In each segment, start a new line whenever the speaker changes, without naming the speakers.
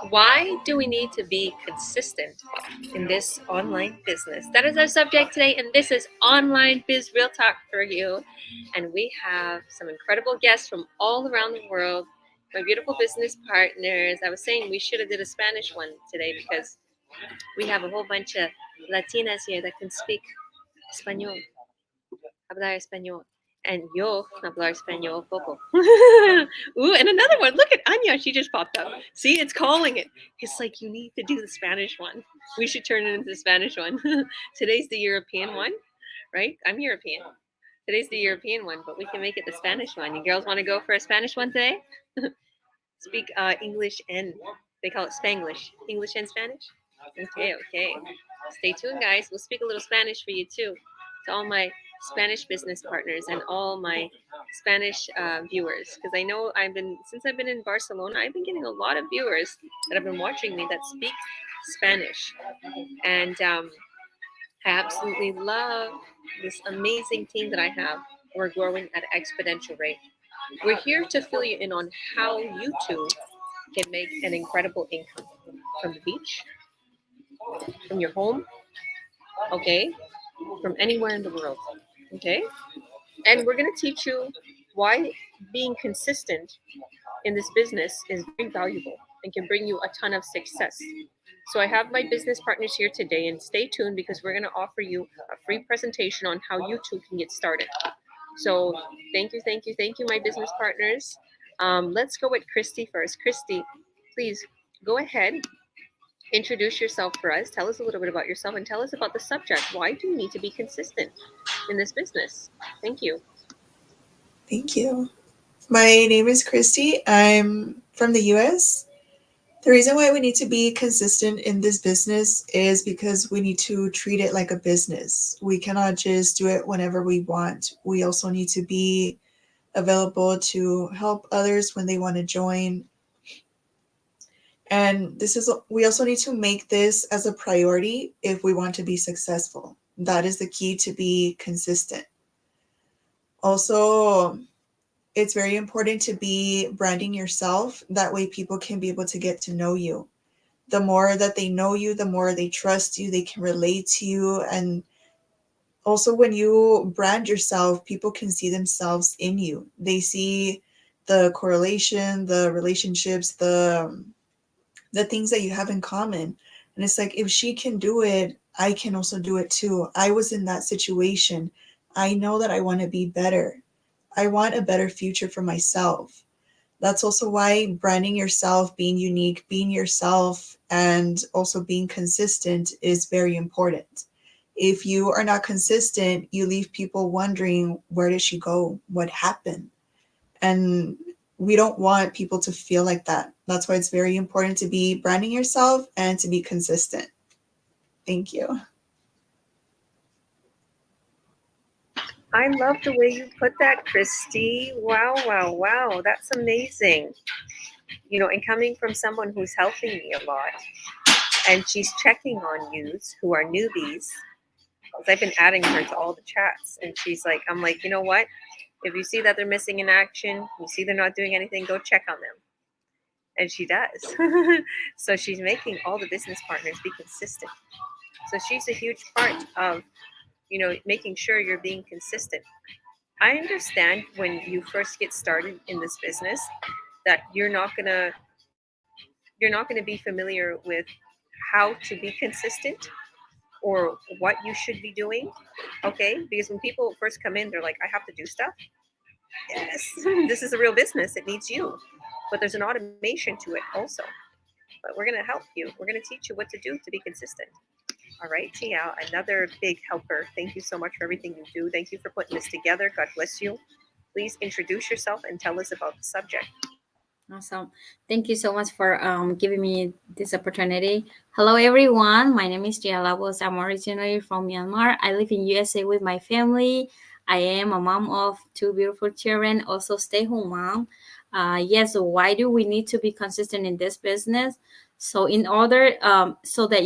Why do we need to be consistent in this online business? That is our subject today, and this is Online Biz Real Talk for you. And we have some incredible guests from all around the world, my beautiful business partners. I was saying we should have did a Spanish one today because we have a whole bunch of Latinas here that can speak español, hablar español. And yo hablar español poco. Ooh, and another one. Look at Anya. She just popped up. See, it's calling it. It's like you need to do the Spanish one. We should turn it into the Spanish one. Today's the European one, right? I'm European. Today's the European one, but we can make it the Spanish one. You girls want to go for a Spanish one today? Speak English and they call it Spanglish. English and Spanish? Okay, okay. Stay tuned, guys. We'll speak a little Spanish for you too. To all my Spanish business partners and all my Spanish viewers, because I know since I've been in Barcelona, I've been getting a lot of viewers that have been watching me that speak Spanish, and I absolutely love this amazing team that I have. We're growing at an exponential rate. We're here to fill you in on how you too can make an incredible income from the beach, from your home, okay, from anywhere in the world, okay? And we're going to teach you why being consistent in this business is very valuable and can bring you a ton of success. So I have my business partners here today, and stay tuned because we're going to offer you a free presentation on how you too can get started. So thank you, thank you, thank you, my business partners. Let's go with Christy first. Christy, please go ahead, introduce yourself for us. Tell us a little bit about yourself and tell us about the subject. Why do you need to be consistent in this business? Thank you.
Thank you. My name is Christy. I'm from the US. The reason why we need to be consistent in this business is because we need to treat it like a business. We cannot just do it whenever we want. We also need to be available to help others when they want to join. And we also need to make this as a priority if we want to be successful. That is the key to be consistent. Also, it's very important to be branding yourself. That way people can be able to get to know you. The more that they know you, the more they trust you, they can relate to you. And also when you brand yourself, people can see themselves in you. They see the correlation, the relationships, the things that you have in common. And it's like, if she can do it, I can also do it too. I was in that situation. I know that I want to be better. I want a better future for myself. That's also why branding yourself, being unique, being yourself, and also being consistent is very important. If you are not consistent, you leave people wondering, where did she go? What happened? And we don't want people to feel like that. That's why it's very important to be branding yourself and to be consistent. Thank you.
I love the way you put that, Christy. Wow, wow, wow. That's amazing. And coming from someone who's helping me a lot, and she's checking on yous who are newbies, because I've been adding her to all the chats, and I'm like, you know what? If you see that they're missing in action, you see they're not doing anything, go check on them. And she does. So she's making all the business partners be consistent. So she's a huge part of, making sure you're being consistent. I understand when you first get started in this business that you're not gonna be familiar with how to be consistent or what you should be doing. Okay? Because when people first come in, they're like, I have to do stuff. Yes, this is a real business. It needs you. But there's an automation to it also. But we're gonna help you. We're gonna teach you what to do to be consistent. All right, Tia, another big helper. Thank you so much for everything you do. Thank you for putting this together. God bless you. Please introduce yourself and tell us about the subject.
Awesome. Thank you so much for giving me this opportunity. Hello, everyone. My name is Jia Labos. I'm originally from Myanmar. I live in USA with my family. I am a mom of two beautiful children, also stay-home mom. Yes, so why do we need to be consistent in this business? So in order, so that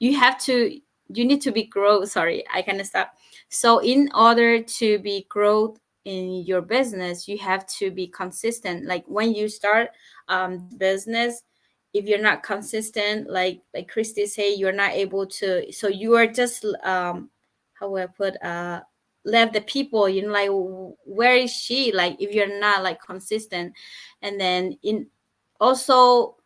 you have to, you need to be growth. Sorry, I kind of stop. So in order to be growth in your business, you have to be consistent. Like when you start business, if you're not consistent, like Christy say, you're not able to, so you are just how would I put left the people, like where is she, like if you're not like consistent. And then in also,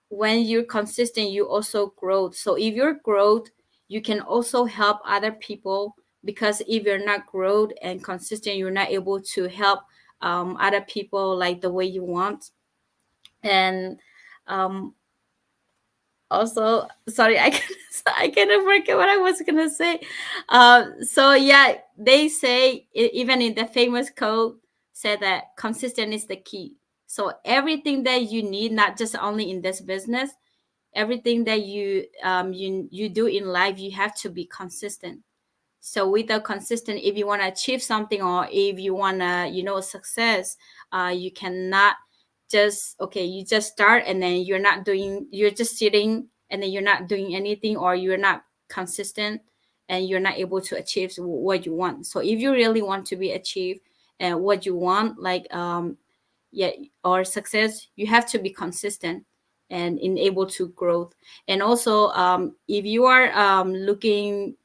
when you're consistent, you also grow. So if you're growth, you can also help other people, because if you're not growth and consistent, you're not able to help other people like the way you want. And um also, sorry, I cannot forget what I was gonna say. So yeah, they say even in the famous quote said that consistent is the key. So everything that you need, not just only in this business, everything that you do in life, you have to be consistent. So without consistent, if you want to achieve something, or if you want to success, you cannot just, okay, you just start and then you're just sitting and then you're not doing anything, or you're not consistent, and you're not able to achieve what you want. So if you really want to be achieve what you want, like yeah, or success, you have to be consistent and able to growth. And also, if you are looking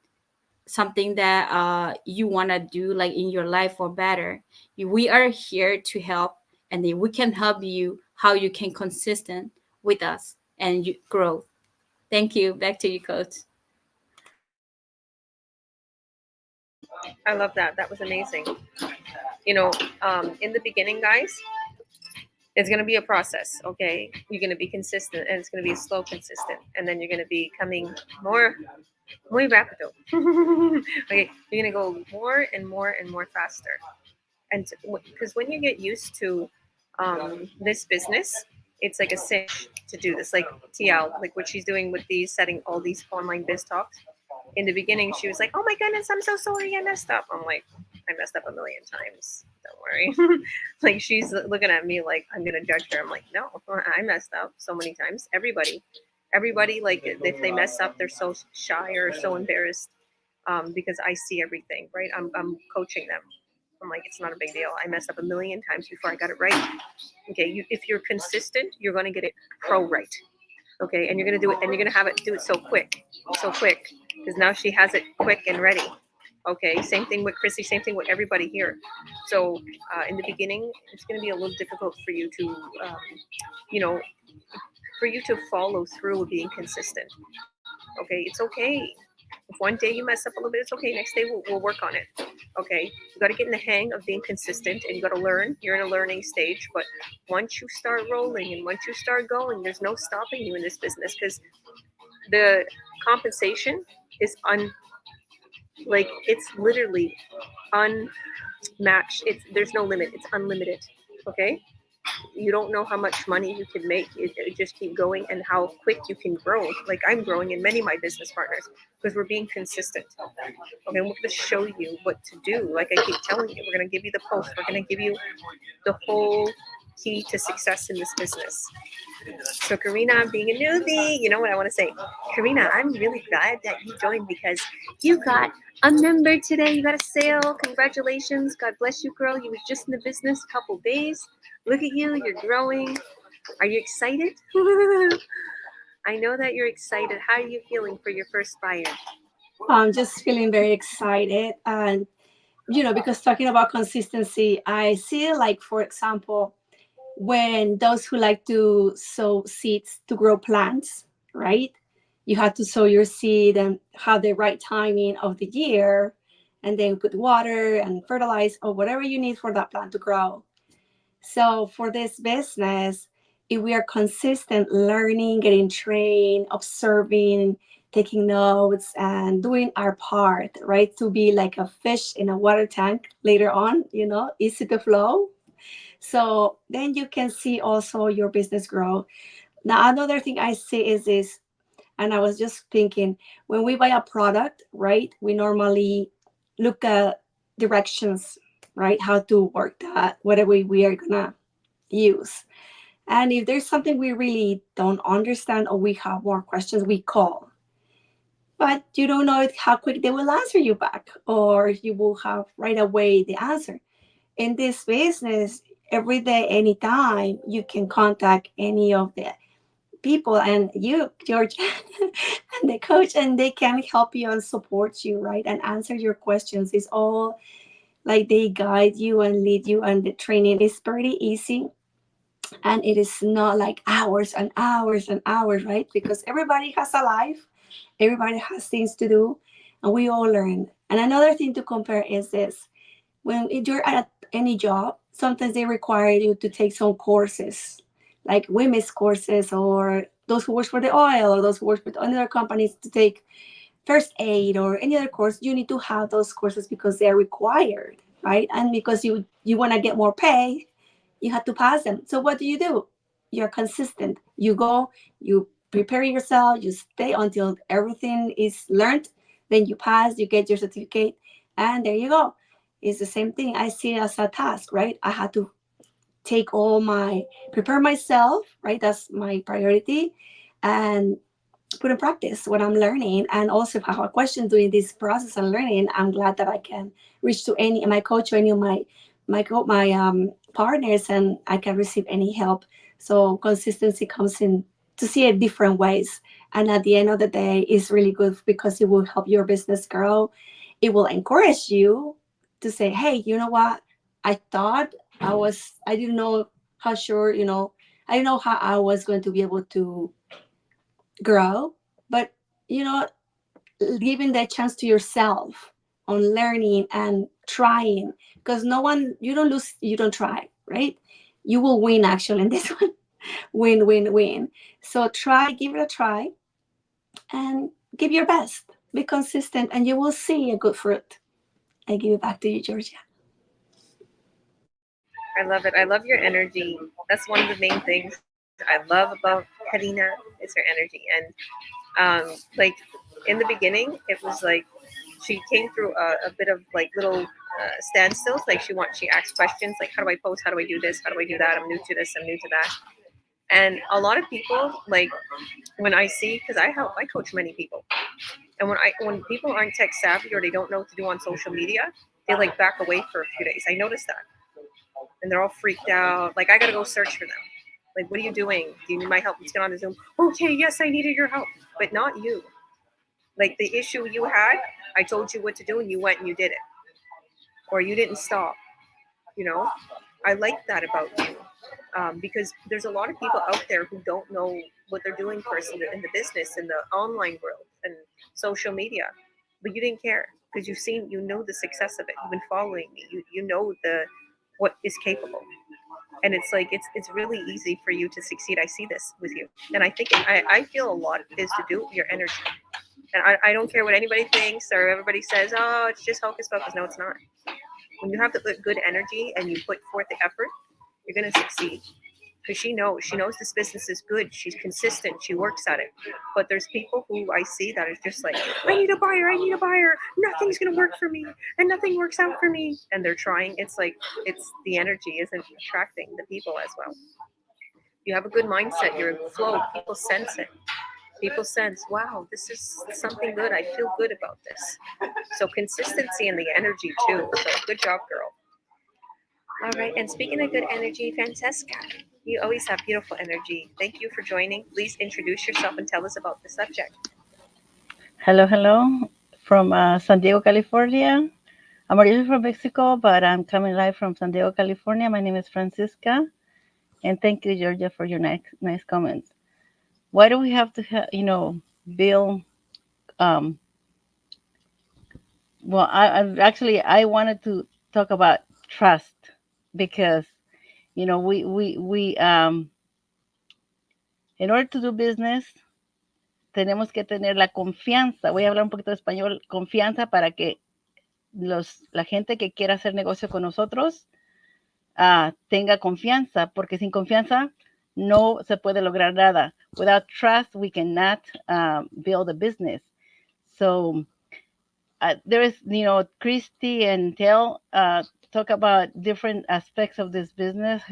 something that you want to do like in your life for better, we are here to help, and then we can help you how you can consistent with us and you grow. Thank you. Back to you, coach.
I love that. That was amazing. In the beginning, guys, it's going to be a process. Okay, you're going to be consistent, and it's going to be slow consistent, and then you're going to be coming more muy rápido. Okay, you're going to go more and more and more faster. And because when you get used to this business, it's like a cinch to do this, like TL, like what she's doing with these, setting all these online biz talks. In the beginning, she was like, "Oh my goodness, I'm so sorry, I messed up." I'm like, "I messed up a million times. Don't worry." Like she's looking at me like I'm gonna judge her. I'm like, "No, I messed up so many times. Everybody, like if they mess up, they're so shy or so embarrassed because I see everything, right? I'm coaching them. I'm like, it's not a big deal. I messed up a million times before I got it right. Okay, if you're consistent, you're going to get it pro right. Okay, and you're going to do it, and you're going to have it do it so quick, because now she has it quick and ready. Okay, same thing with Chrissy, same thing with everybody here. So in the beginning, it's going to be a little difficult for you to, you know, for you to follow through with being consistent. Okay, it's okay. If one day you mess up a little bit, it's okay. Next day we'll work on it. Okay, you got to get in the hang of being consistent, and you got to learn. You're in a learning stage, but once you start rolling and once you start going, there's no stopping you in this business, because the compensation is it's literally unmatched. There's no limit. It's unlimited. Okay, you don't know how much money you can make. It just keep going, and how quick you can grow. Like I'm growing in many of my business partners, because we're being consistent. Okay, we're going to show you what to do. Like I keep telling you, we're going to give you the post. We're going to give you the whole key to success in this business. So Karina, being a newbie, you know what I want to say. Karina, I'm really glad that you joined, because you got a member today. You got a sale. Congratulations. God bless you, girl. You was just in the business a couple days. Look at you. You're growing. Are you excited? I know that you're excited. How are you feeling for your first buyer?
I'm just feeling very excited. And, because talking about consistency, I see, like, for example, when those who like to sow seeds to grow plants, right? You have to sow your seed and have the right timing of the year, and then put water and fertilize or whatever you need for that plant to grow. So for this business, if we are consistent learning, getting trained, observing, taking notes, and doing our part, right? To be like a fish in a water tank later on, easy to flow. So then you can see also your business grow. Now, another thing I see is this, and I was just thinking, when we buy a product, right, we normally look at directions, right, how to work that, whatever we are gonna use. And if there's something we really don't understand or we have more questions, we call. But you don't know how quick they will answer you back, or you will have right away the answer. In this business, every day, anytime, you can contact any of people, and you, George, and the coach, and they can help you and support you, right? And answer your questions. It's all like they guide you and lead you, and the training is pretty easy. And it is not like hours and hours and hours, right? Because everybody has a life, everybody has things to do, and we all learn. And another thing to compare is this: when you're at any job, sometimes they require you to take some courses, like women's courses, or those who work for the oil, or those who work with other companies to take first aid or any other course. You need to have those courses because they're required, right? And because you want to get more pay, you have to pass them. So what do? You're consistent. You go, you prepare yourself, you stay until everything is learned, then you pass, you get your certificate, and there you go. It's the same thing. I see it as a task, right? I had to take all my prepare myself, right? That's my priority, and put in practice what I'm learning. And also, if I have a question during this process of learning, I'm glad that I can reach to any my coach or any of my partners, and I can receive any help. So consistency comes in to see it different ways. And at the end of the day, it's really good because it will help your business grow. It will encourage you to say, hey, you know what? I thought I didn't know how sure, I didn't know how I was going to be able to grow, but you know, giving that chance to yourself on learning and trying, because no one, you don't lose, you don't try, right? You will win actually in this one. Win, win, win. So try, give it a try, and give your best. Be consistent, and you will see a good fruit. I give it back to you, Georgia.
I love it. I love your energy. That's one of the main things I love about Karina is her energy. Like in the beginning, it was like she came through a bit of like little standstills. Like she asks questions like, how do I post? How do I do this? How do I do that? I'm new to this. I'm new to that. And a lot of people like when I see, because I coach many people, and when people aren't tech savvy or they don't know what to do on social media, they like back away for a few days. I noticed that, and they're all freaked out. Like I gotta go search for them. Like, what are you doing? Do you need my help? Let's get on the Zoom. Okay, yes, I needed your help, but not you. Like the issue you had, I told you what to do, and you went and you did it, or you didn't stop. You know, I like that about you, because there's a lot of people out there who don't know what they're doing first in the business, in the online world, and social media, but you didn't care because you know the success of it. You've been following me. You know the what is capable, and it's like it's really easy for you to succeed. I see this with you, and I think I feel a lot is to do with your energy. And I don't care what anybody thinks or everybody says. Oh, it's just hocus pocus. No, it's not. When you have the good energy and you put forth the effort, you're going to succeed. Because she knows this business is good. She's consistent. She works at it. But there's people who I see that is just like, I need a buyer. I need a buyer. Nothing's going to work for me, and nothing works out for me. And they're trying. It's like it's the energy isn't attracting the people as well. You have a good mindset. You're in flow. People sense it. People sense, wow, this is something good. I feel good about this. So consistency and the energy too. So good job, girl. All right. And speaking of good energy, Francesca, you always have beautiful energy. Thank you for joining. Please introduce yourself and tell us about the subject.
Hello, hello, from San Diego, California. I'm originally from Mexico, but I'm coming live from San Diego, California. My name is Francisca, and thank you, Georgia, for your nice comments. Why do we have to, build? Um, well, I wanted to talk about trust because we in order to do business tenemos que tener la confianza. Voy a hablar un poquito de español, confianza para que la gente que quiera hacer negocio con nosotros tenga confianza, porque sin confianza no se puede lograr nada. Without trust, we cannot build a business. So there is, Christy and Tel talk about different aspects of this business,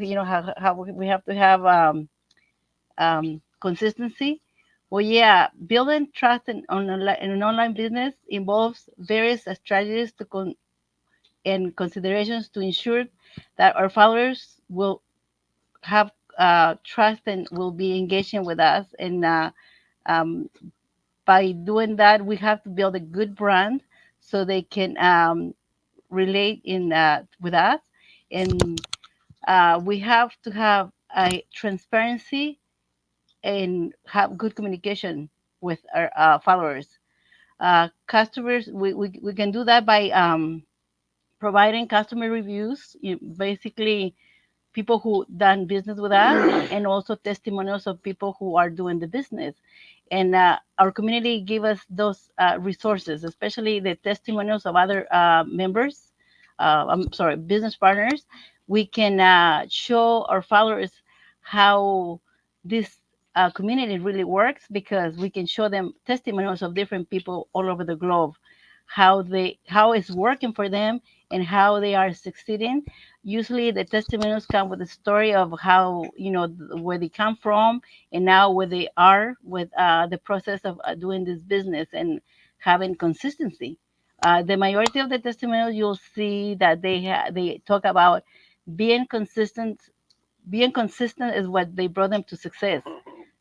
how we have to have consistency. Well, yeah, building trust in an online business involves various strategies and considerations to ensure that our followers will have trust and will be engaging with us. And um, by doing that, we have to build a good brand so they can relate in with us. And we have to have a transparency and have good communication with our followers. Customers, we can do that by providing customer reviews, basically people who done business with us, and also testimonials of people who are doing the business. And our community give us those resources, especially the testimonials of other members. I'm sorry, business partners. We can show our followers how this community really works, because we can show them testimonials of different people all over the globe, how it's working for them and how they are succeeding. Usually the testimonials come with a story of how, where they come from and now where they are with the process of doing this business and having consistency. The majority of the testimonials, you'll see that they talk about being consistent. Being consistent is what they brought them to success.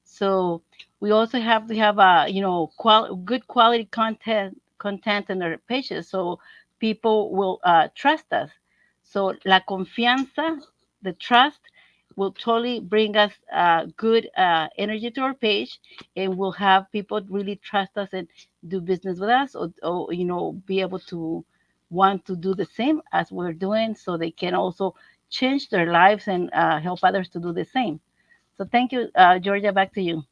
So we also have to have good quality content in our pages, so people will trust us. So la confianza, the trust, will totally bring us good energy to our page, and will have people really trust us and do business with us, or be able to want to do the same as we're doing, so they can also change their lives and help others to do the same. So thank you, Georgia. Back to you.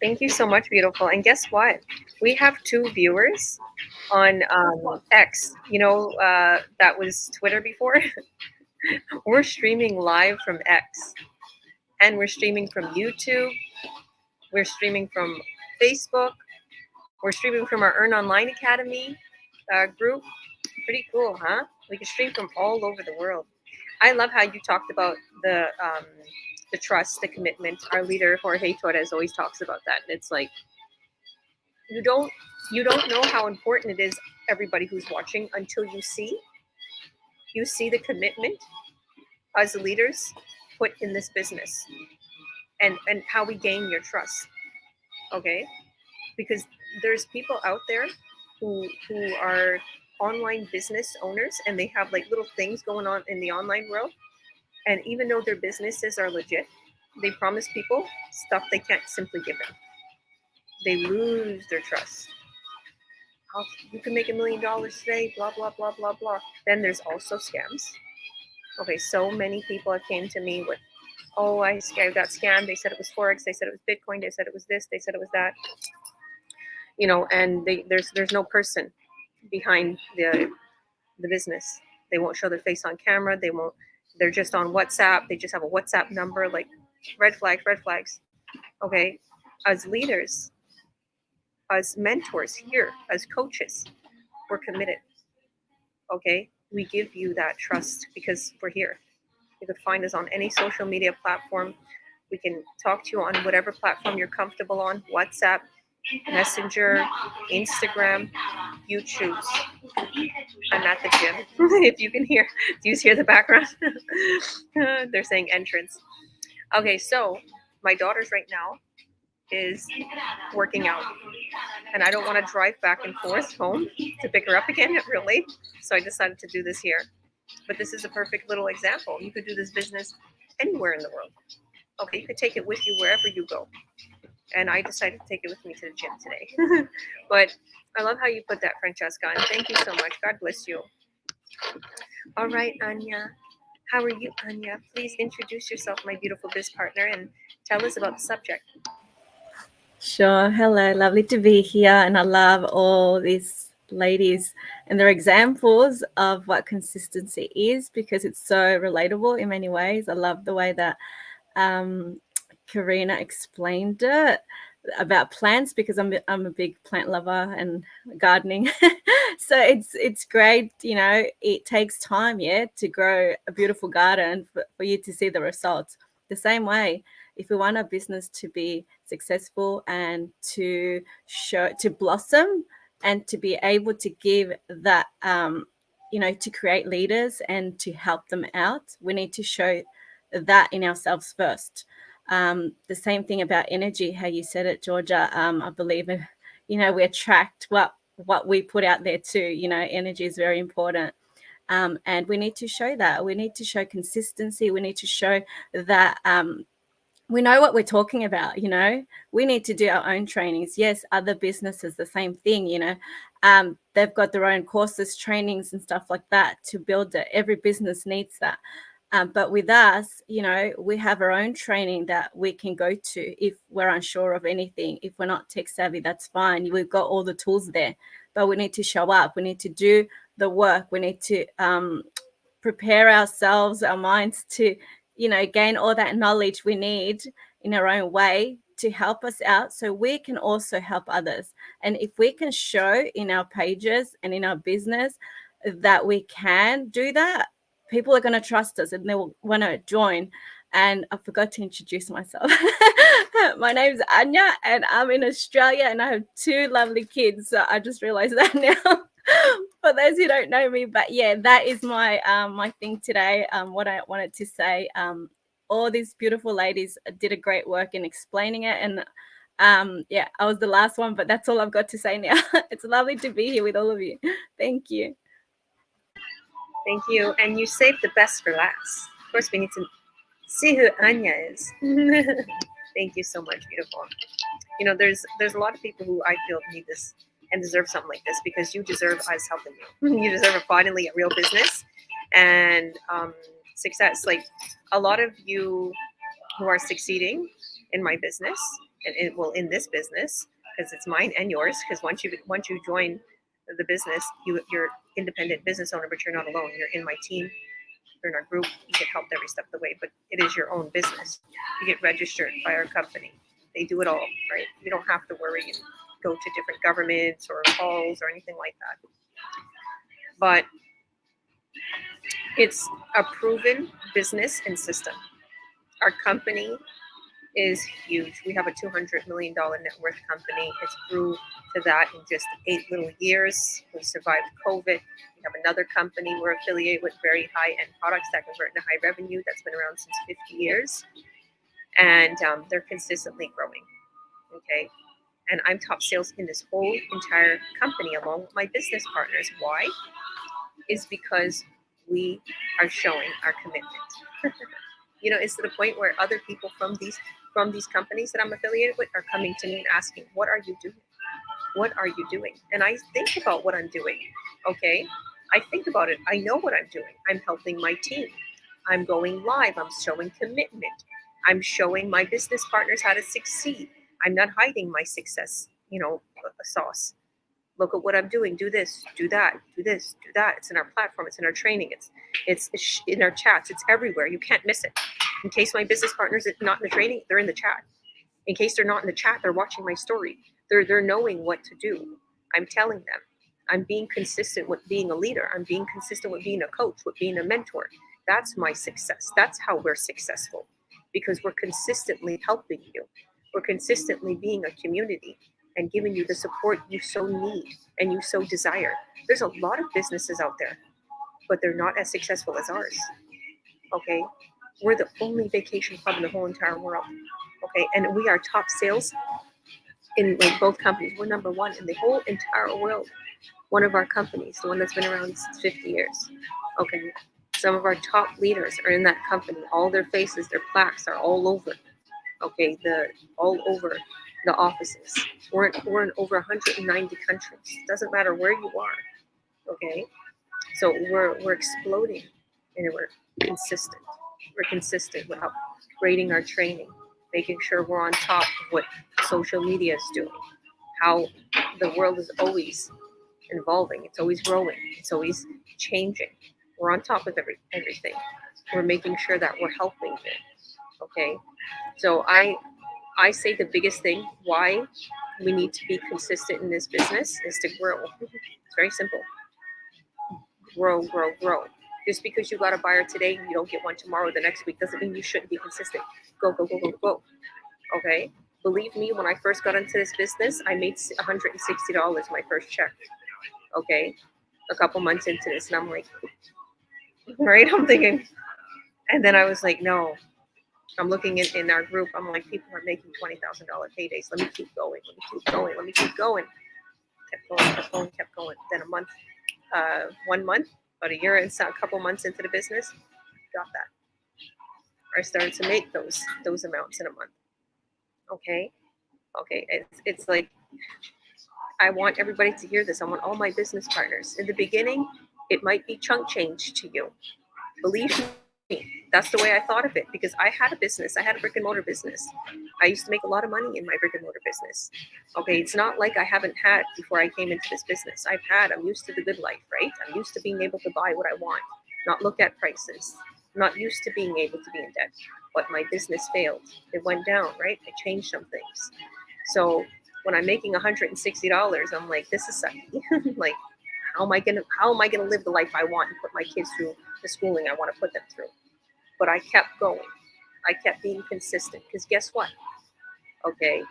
Thank you so much, beautiful. And guess what? We have 2 viewers on X. That was Twitter before. We're streaming live from X, and we're streaming from YouTube. We're streaming from Facebook. We're streaming from our Earn Online Academy group. Pretty cool, huh? We can stream from all over the world. I love how you talked about the trust, the commitment. Our leader Jorge Torres always talks about that. And it's like you don't know how important it is, everybody who's watching, until you see the commitment as leaders put in this business, and how we gain your trust. Okay, because there's people out there who are online business owners, and they have like little things going on in the online world, and even though their businesses are legit, they promise people stuff they can't simply give them. They lose their trust. You can make $1 million today, blah blah blah blah blah. Then there's also scams. Okay, so many people have came to me with, oh, I got scammed. They said it was Forex. They said it was Bitcoin. They said it was this. They said it was that. And there's no person behind the business. They won't show their face on camera. They're just on WhatsApp. They just have a WhatsApp number. Like, red flags. Okay, as leaders, as mentors here, as coaches, we're committed. Okay, we give you that trust because we're here. You could find us on any social media platform. We can talk to you on whatever platform you're comfortable on: WhatsApp, Messenger, Instagram, you choose. I'm at the gym. If you can hear, do you hear the background? They're saying entrance. Okay, so my daughter's right now is working out, and I don't want to drive back and forth home to pick her up again at real late, so I decided to do this here. But this is a perfect little example. You could do this business anywhere in the world. Okay, you could take it with you wherever you go. And I decided to take it with me to the gym today. But I love how you put that, Francesca, and thank you so much. God bless you. All right, Anya. How are you, Anya? Please introduce yourself, my beautiful biz partner, and tell us about the subject.
Sure. Hello. Lovely to be here. And I love all these ladies and their examples of what consistency is, because it's so relatable in many ways. I love the way that Karina explained it about plants, because I'm a big plant lover and gardening. So it's great, it takes time, to grow a beautiful garden for you to see the results. The same way, if we want our business to be successful and to blossom and to be able to give that to create leaders and to help them out, we need to show that in ourselves first. The same thing about energy, how you said it, Georgia. I believe we attract what we put out there too. Energy is very important. And we need to show that. We need to show consistency. We need to show that we know what we're talking about. We need to do our own trainings. Yes, other businesses, the same thing. They've got their own courses, trainings, and stuff like that to build it. Every business needs that. But with us, we have our own training that we can go to if we're unsure of anything. If we're not tech savvy, that's fine. We've got all the tools there, but we need to show up. We need to do the work. We need to prepare ourselves, our minds to, gain all that knowledge we need in our own way to help us out so we can also help others. And if we can show in our pages and in our business that we can do that, people are going to trust us and they will want to join. And I forgot to introduce myself. My name's Anya and I'm in Australia and I have 2 lovely kids. So I just realized that now. For those who don't know me, but yeah, that is my my thing today. What I wanted to say. All these beautiful ladies did a great work in explaining it, and yeah, I was the last one, but that's all I've got to say now. It's lovely to be here with all of you. Thank you.
Thank you. And you saved the best for last. Of course, we need to see who Anya is. Thank you so much, beautiful. There's a lot of people who I feel need this and deserve something like this because you deserve us helping you. You deserve finally a real business and success. Like a lot of you who are succeeding in my business and in this business, because it's mine and yours, because once you join the business, you're independent business owner, but you're not alone. You're in my team. You're in our group. You get helped every step of the way, but it is your own business. You get registered by our company. They do it all, right? You don't have to worry and go to different governments or calls or anything like that. But it's a proven business and system. Our company is huge. We have a $200 million net worth company. It's grew to that in just 8 little years. We survived COVID. We have another company we're affiliated with, very high-end products that convert into high revenue, that's been around since 50 years. And they're consistently growing, okay? And I'm top sales in this whole entire company along with my business partners. Why? Is because we are showing our commitment. It's to the point where other people from these companies that I'm affiliated with are coming to me and asking, what are you doing? What are you doing? And I think about what I'm doing, okay? I think about it. I know what I'm doing. I'm helping my team. I'm going live. I'm showing commitment. I'm showing my business partners how to succeed. I'm not hiding my success, sauce. Look at what I'm doing. Do this, do that, do this, do that. It's in our platform. It's in our training. It's in our chats. It's everywhere. You can't miss it. In case my business partners are not in the training, they're in the chat. In case they're not in the chat, they're watching my story. They're knowing what to do. I'm telling them. I'm being consistent with being a leader. I'm being consistent with being a coach, with being a mentor. That's my success. That's how we're successful, because we're consistently helping you. We're consistently being a community and giving you the support you so need and you so desire. There's a lot of businesses out there, but they're not as successful as ours, okay? We're the only vacation club in the whole entire world, okay? And we are top sales in both companies. We're number 1 in the whole entire world. One of our companies, the one that's been around since 50 years, okay? Some of our top leaders are in that company. All their faces, their plaques are all over, okay? All over the offices. We're in over 190 countries. Doesn't matter where you are, okay? So we're exploding, and we're consistent. We're consistent with upgrading our training, making sure we're on top of what social media is doing, how the world is always evolving. It's always growing. It's always changing. We're on top of everything. We're making sure that we're helping it, okay? So I say the biggest thing why we need to be consistent in this business is to grow. It's very simple. Grow, grow, grow. Just because you got a buyer today and you don't get one tomorrow, the next week, doesn't mean you shouldn't be consistent. Go, go, go, go, go. Okay? Believe me, when I first got into this business, I made $160 my first check. Okay? a couple months into this, and I'm like, right? I'm thinking, and then I was like, no. I'm looking in our group. I'm like, people are making $20,000 paydays. Let me keep going. Let me keep going. Let me keep going. Kept going. Kept going. Kept going. Then 1 month, about a year and a couple months into the business, got that. I started to make those amounts in a month. Okay. It's like, I want everybody to hear this. I want all my business partners. In the beginning, it might be chunk change to you. Believe me, that's the way I thought of it, because I had a business. I had a brick and mortar business. I used to make a lot of money in my brick and mortar business. Okay, it's not like I haven't had before I came into this business. I'm used to the good life, right? I'm used to being able to buy what I want, not look at prices. I'm not used to being able to be in debt. But my business failed. It went down, right? I changed some things. So when I'm making $160, I'm like, this is sucky. Like, how am I gonna live the life I want and put my kids through the schooling I want to put them through? But I kept going. I kept being consistent, because guess what? Okay,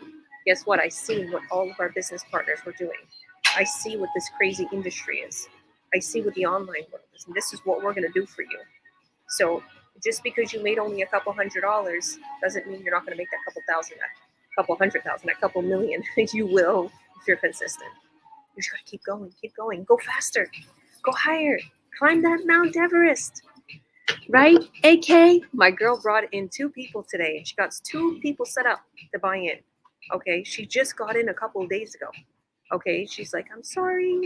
guess what? I see what all of our business partners were doing. I see what this crazy industry is. I see what the online world is, and this is what we're gonna do for you. So just because you made only a couple $100 doesn't mean you're not gonna make that couple thousand, a couple $100,000, a couple million. You will if you're consistent. You just gotta keep going, go faster, go higher, climb that Mount Everest. Right? AK, my girl brought in 2 people today, and she got 2 people set up to buy in. Okay, she just got in a couple of days ago. Okay, she's like, I'm sorry,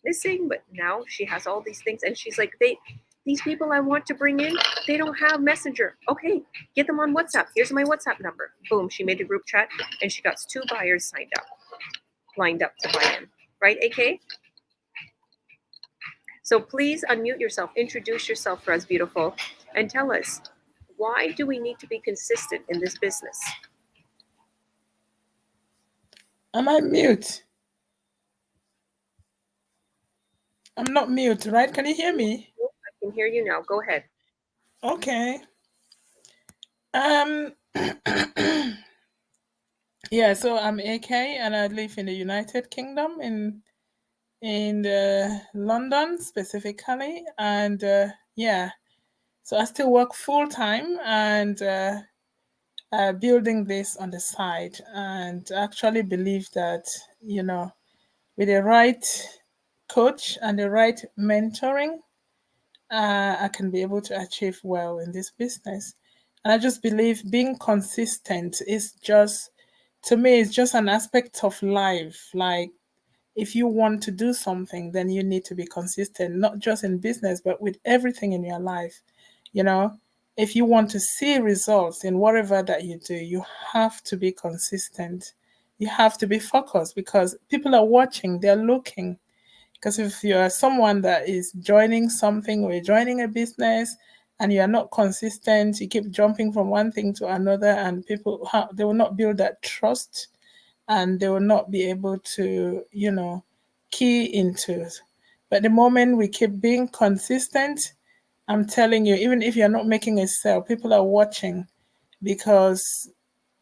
missing, but now she has all these things, and she's like, these people I want to bring in, they don't have Messenger. Okay, get them on WhatsApp. Here's my WhatsApp number. Boom, she made a group chat, and she got 2 buyers lined up to buy in. Right, AK? So please unmute yourself, introduce yourself for us, beautiful, and tell us, why do we need to be consistent in this business?
Am I mute? I'm not mute, right? Can you hear me?
I can hear you now. Go ahead.
Okay. Yeah, so I'm AK and I live in the United Kingdom in London specifically, and yeah, so I still work full time and building this on the side, and actually believe that with the right coach and the right mentoring, I can be able to achieve well in this business. And I just believe being consistent is just, to me, it's just an aspect of life. Like, if you want to do something, then you need to be consistent, not just in business, but with everything in your life. If you want to see results in whatever that you do, you have to be consistent. You have to be focused, because people are watching, they're looking. Because if you're someone that is joining something or you're joining a business and you're not consistent, you keep jumping from one thing to another, and people, they will not build that trust, and they will not be able to, key into it. But the moment we keep being consistent, I'm telling you, even if you're not making a sale, people are watching, because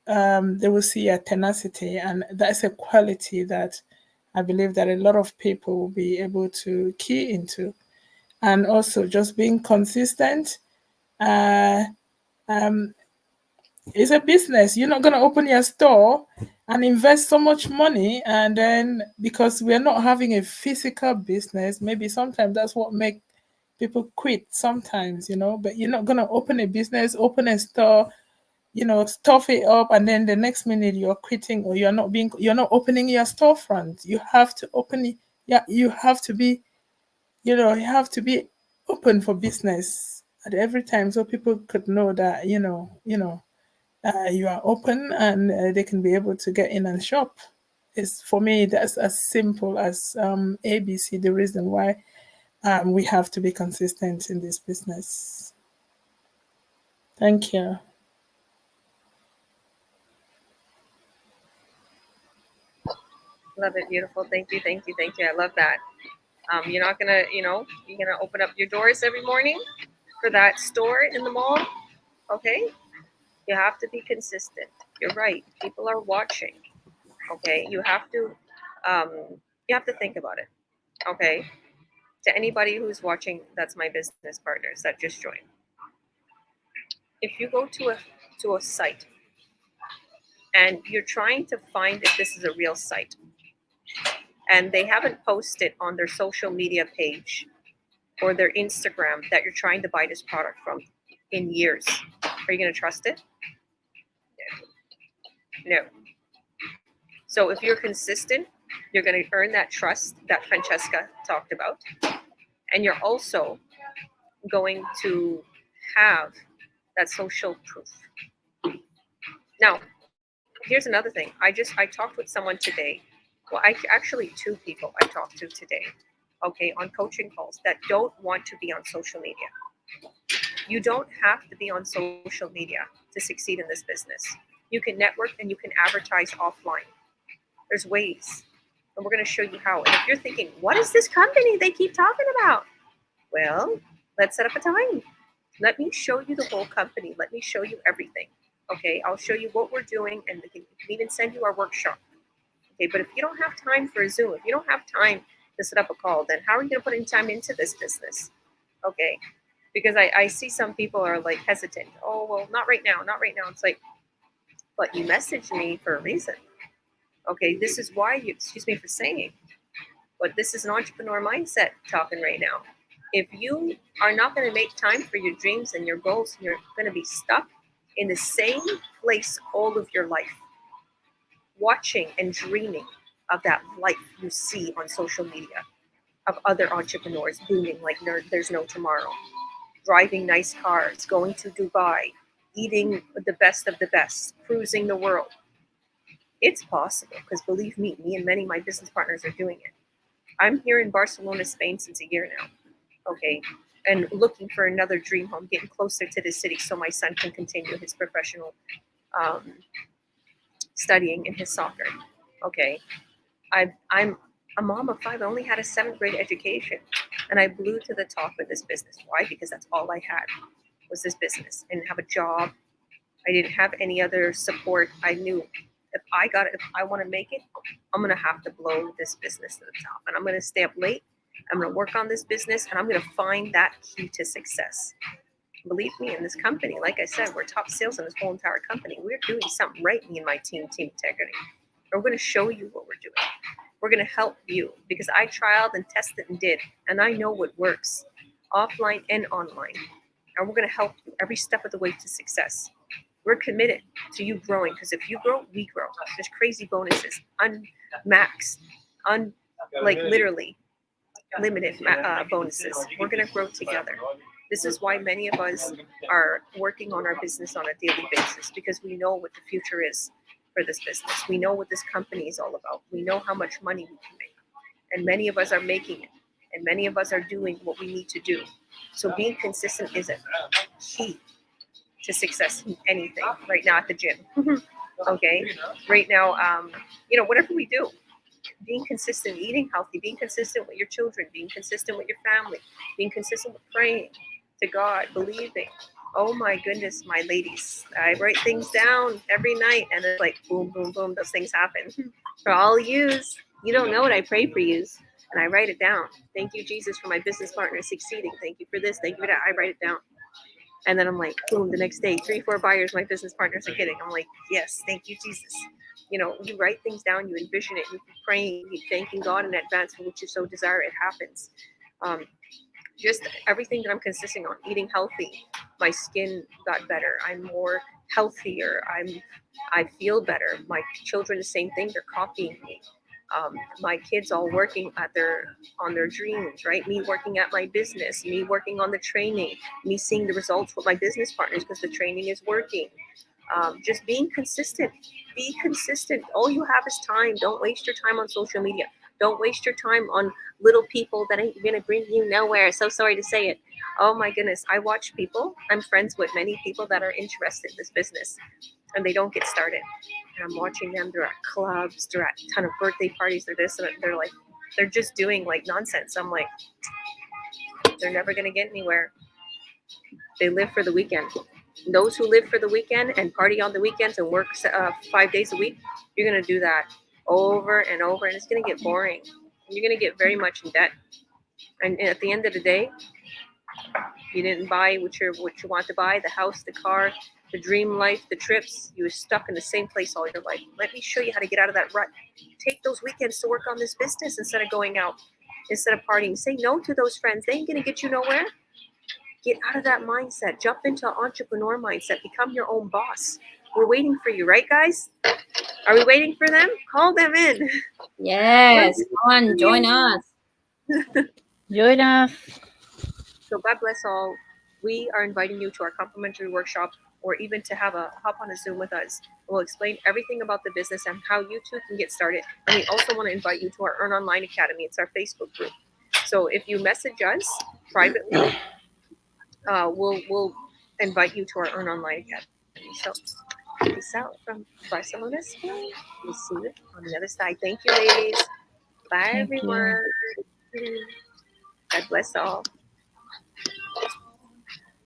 they will see your tenacity, and that's a quality that I believe that a lot of people will be able to key into. And also just being consistent. It's a business. You're not going to open your store and invest so much money, and then because we're not having a physical business, maybe sometimes that's what makes people quit sometimes, but you're not going to open a business, open a store, stuff it up, and then the next minute you're quitting, or you're not opening your storefront. You have to open it. Yeah, you have to be open for business at every time, so people could know that you are open, and they can be able to get in and shop. For me, that's as simple as ABC, the reason why we have to be consistent in this business. Thank you.
Love it, beautiful. Thank you. I love that. You're not gonna, you're gonna open up your doors every morning for that store in the mall. Okay, you have to be consistent. You're right. People are watching. Okay, you have to think about it. Okay, To anybody who's watching, that's my business partners that just joined. If you go to a site and you're trying to find if this is a real site, and they haven't posted on their social media page or their Instagram that you're trying to buy this product from in years, are you going to trust it? No. So if you're consistent, you're going to earn that trust that Francesca talked about. And you're also going to have that social proof. Now, here's another thing. I talked with someone today. Well, actually 2 people I talked to today, okay, on coaching calls that don't want to be on social media. You don't have to be on social media to succeed in this business. You can network and you can advertise offline. There's ways, and we're going to show you how. And if you're thinking, what is this company they keep talking about? Well, let's set up a time. Let me show you the whole company. Let me show you everything. Okay, I'll show you what we're doing, and we can even send you our workshop. Okay, but if you don't have time for a Zoom, if you don't have time to set up a call, then how are you going to put in time into this business? Okay, because I see some people are like hesitant. Oh, well, not right now, not right now. It's like, but you messaged me for a reason. Okay, this is why you, excuse me for saying, but this is an entrepreneur mindset talking right now. If you are not going to make time for your dreams and your goals, you're going to be stuck in the same place all of your life, watching and dreaming of that life you see on social media of other entrepreneurs booming like there's no tomorrow, driving nice cars, going to Dubai, eating the best of the best, cruising the world. It's possible, because believe me and many of my business partners are doing it. I'm here in Barcelona, Spain since a year now, okay, and looking for another dream home, getting closer to the city so my son can continue his professional studying in his soccer, okay. I'm a mom of 5. I only had a 7th grade education, and I blew to the top of this business. Why? Because that's all I had was this business. I didn't have a job. I didn't have any other support. I knew if I want to make it, I'm going to have to blow this business to the top. And I'm going to stay up late. I'm going to work on this business, and I'm going to find that key to success. Believe me, in this company, like I said, we're top sales in this whole entire company. We're doing something right, me and my team integrity. And we're going to show you what we're doing. We're going to help you, because I trialed and tested and did, and I know what works, offline and online. And we're going to help you every step of the way to success. We're committed to you growing, because if you grow, we grow. There's crazy bonuses, unmaxed, literally limited bonuses. We're going to grow together. This is why many of us are working on our business on a daily basis, because we know what the future is for this business. We know what this company is all about. We know how much money we can make. And many of us are making it. And many of us are doing what we need to do. So being consistent is a key to success in anything right now at the gym. Okay. Right now, whatever we do, being consistent, eating healthy, being consistent with your children, being consistent with your family, being consistent with praying to God, believing. Oh my goodness, my ladies. I write things down every night, and it's like boom, boom, boom, those things happen. For all yous, you don't know what I pray for yous. And I write it down. Thank you, Jesus, for my business partner succeeding. Thank you for this. Thank you for that. I write it down. And then I'm like, boom, the next day, 3-4 buyers my business partners are getting. I'm like, yes, thank you, Jesus. You write things down, you envision it, you keep praying, you thanking God in advance for what you so desire, it happens. Just everything that I'm consisting on, eating healthy, my skin got better. I'm more healthier. I feel better. My children, the same thing, they're copying me. My kids all working on their dreams, right? Me working at my business, me working on the training, me seeing the results with my business partners because the training is working. Just being consistent. Be consistent. All you have is time. Don't waste your time on social media. Don't waste your time on little people that ain't going to bring you nowhere. So sorry to say it. Oh my goodness. I watch people. I'm friends with many people that are interested in this business, and they don't get started. And I'm watching them. They're at clubs. They're at a ton of birthday parties. They're this, and they're just doing like nonsense. I'm like, they're never going to get anywhere. They live for the weekend. Those who live for the weekend and party on the weekends and work 5 days a week, you're going to do that over and over, and it's going to get boring. You're going to get very much in debt. And at the end of the day, you didn't buy what you want to buy, the house, the car, the dream life, the trips. You were stuck in the same place all your life. Let me show you how to get out of that rut. Take those weekends to work on this business instead of going out, instead of partying. Say no to those friends. They ain't going to get you nowhere. Get out of that mindset. Jump into entrepreneur mindset. Become your own boss. We're waiting for you, right, guys? Are we waiting for them? Call them in.
Yes, come on, join us.
Join us.
So God bless all. We are inviting you to our complimentary workshop, or even to have a hop on a Zoom with us. We'll explain everything about the business and how you too can get started. And we also want to invite you to our Earn Online Academy. It's our Facebook group. So if you message us privately, we'll invite you to our Earn Online Academy. So peace out from Barcelona, Spain. We'll see you on the other side. Thank you, ladies. Bye,
Thank you.
everyone. God bless all.